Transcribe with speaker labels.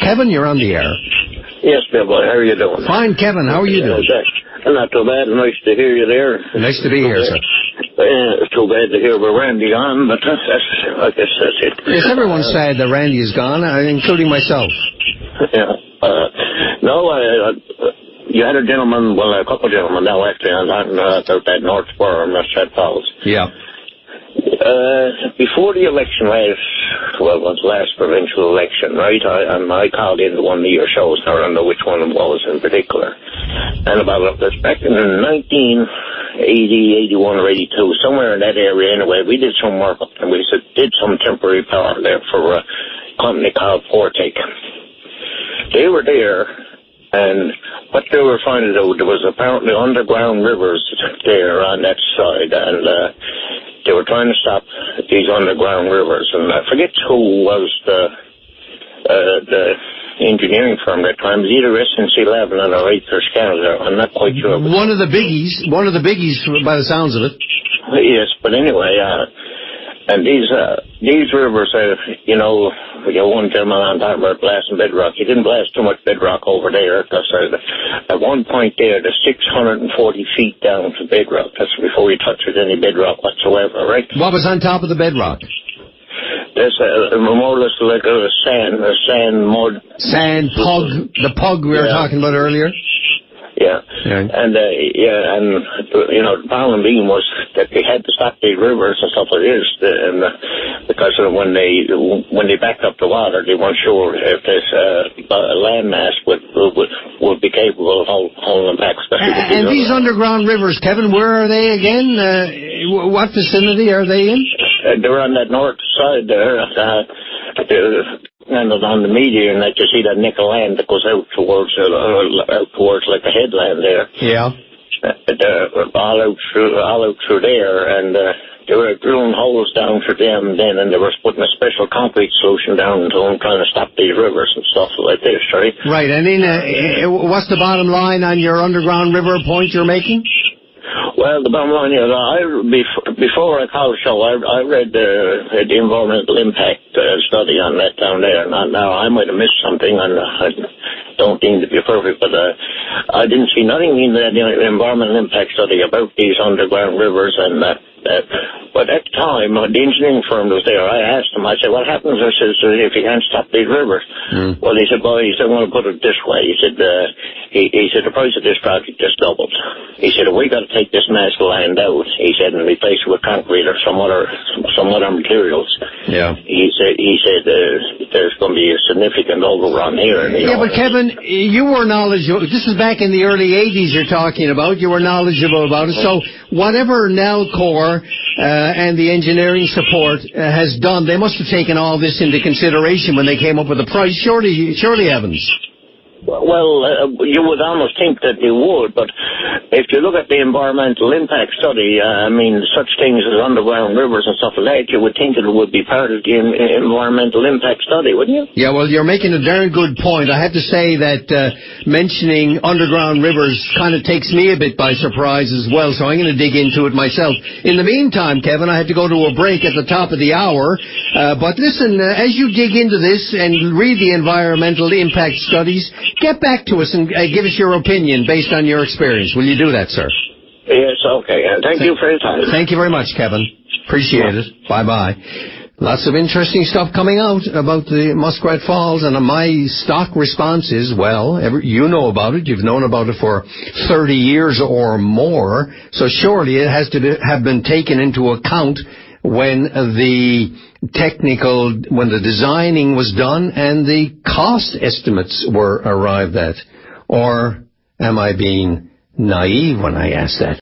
Speaker 1: Kevin, you're on the air.
Speaker 2: Yes, Bill boy. How are you doing?
Speaker 1: Fine, Kevin. How are you doing?
Speaker 2: Not too bad. Nice to hear you there.
Speaker 1: Nice to be here, sir.
Speaker 2: It's too bad to hear about Randy gone, but I guess that's it.
Speaker 1: Yes, everyone's sad that Randy is gone, including myself.
Speaker 2: Yeah. You had a gentleman, well, a couple of gentlemen now actually, on out that North Spur, Muskrat Falls.
Speaker 1: Yeah.
Speaker 2: Before the election last provincial election, right, I called into one of your shows, I don't know which one it was in particular, and about this back in 1980, 81 or 82, somewhere in that area anyway, we did some work up and we did some temporary power there for a company called Fortec. They were there, and what they were finding out, there was apparently underground rivers there on that side, and they were trying to stop these underground rivers, and I forget who was the engineering firm that time. It was either SNC-Lavalin or Acres Canada. I'm not quite sure.
Speaker 1: One of the biggies by the sounds of it.
Speaker 2: Yes, but anyway, and these rivers, one gentleman on talking about blasting bedrock. He didn't blast too much bedrock over there, because at one point there, there's 640 feet down to bedrock. That's before you touch any bedrock whatsoever, right?
Speaker 1: What was on top of the bedrock?
Speaker 2: There's more or less like a sand mud.
Speaker 1: Sand, pug, the pug we were talking about earlier?
Speaker 2: Yeah. And the problem being was that they had to stop these rivers and stuff like this, because when they backed up the water, they weren't sure if this landmass would be capable of holding them back.
Speaker 1: And these underground rivers, Kevin, where are they again? What vicinity are they in?
Speaker 2: They're on that north side there. And on the median, that you see that nickel land that goes out towards like the headland there.
Speaker 1: Yeah.
Speaker 2: All out through there, and they were drilling holes down through them then, and they were putting a special concrete solution down to them, trying to stop these rivers and stuff like this, right? Right,
Speaker 1: and what's the bottom line on your underground river point you're making?
Speaker 2: Well, the bottom line is, before I called the show, I read the environmental impact study on that down there. Now, I might have missed something, and I don't deem to be perfect, but I didn't see nothing in that environmental impact study about these underground rivers and that. But at the time, the engineering firm was there. I asked him, I said, what happens if you can't stop these rivers? Well, he said, I'm going to put it this way. He said, the price of this project just doubled. He said, we got to take this mass of land out, he said, and replace it with concrete or some other materials. Yeah. He said there's going to be a significant overrun here.
Speaker 1: But Kevin, you were knowledgeable. This is back in the early 80s you're talking about. You were knowledgeable about it. So whatever Nalcor and the engineering support has done, they must have taken all this into consideration when they came up with the price. Surely, Evans.
Speaker 2: Well, you would almost think that they would, but if you look at the environmental impact study, such things as underground rivers and stuff like that, you would think that it would be part of the environmental impact study, wouldn't you? Yeah,
Speaker 1: well, you're making a very good point. I have to say that mentioning underground rivers kind of takes me a bit by surprise as well, so I'm going to dig into it myself. In the meantime, Kevin, I have to go to a break at the top of the hour, but listen, as you dig into this and read the environmental impact studies, get back to us and give us your opinion based on your experience. Will you do that, sir?
Speaker 2: Yes, okay. Thank you for your time.
Speaker 1: Thank you very much, Kevin. Appreciate it. Bye-bye. Lots of interesting stuff coming out about the Muskrat Falls, and my stock response is, well, you know about it. You've known about it for 30 years or more, so surely it has to have been taken into account when the designing was done and the cost estimates were arrived at. Or am I being naive when I ask that?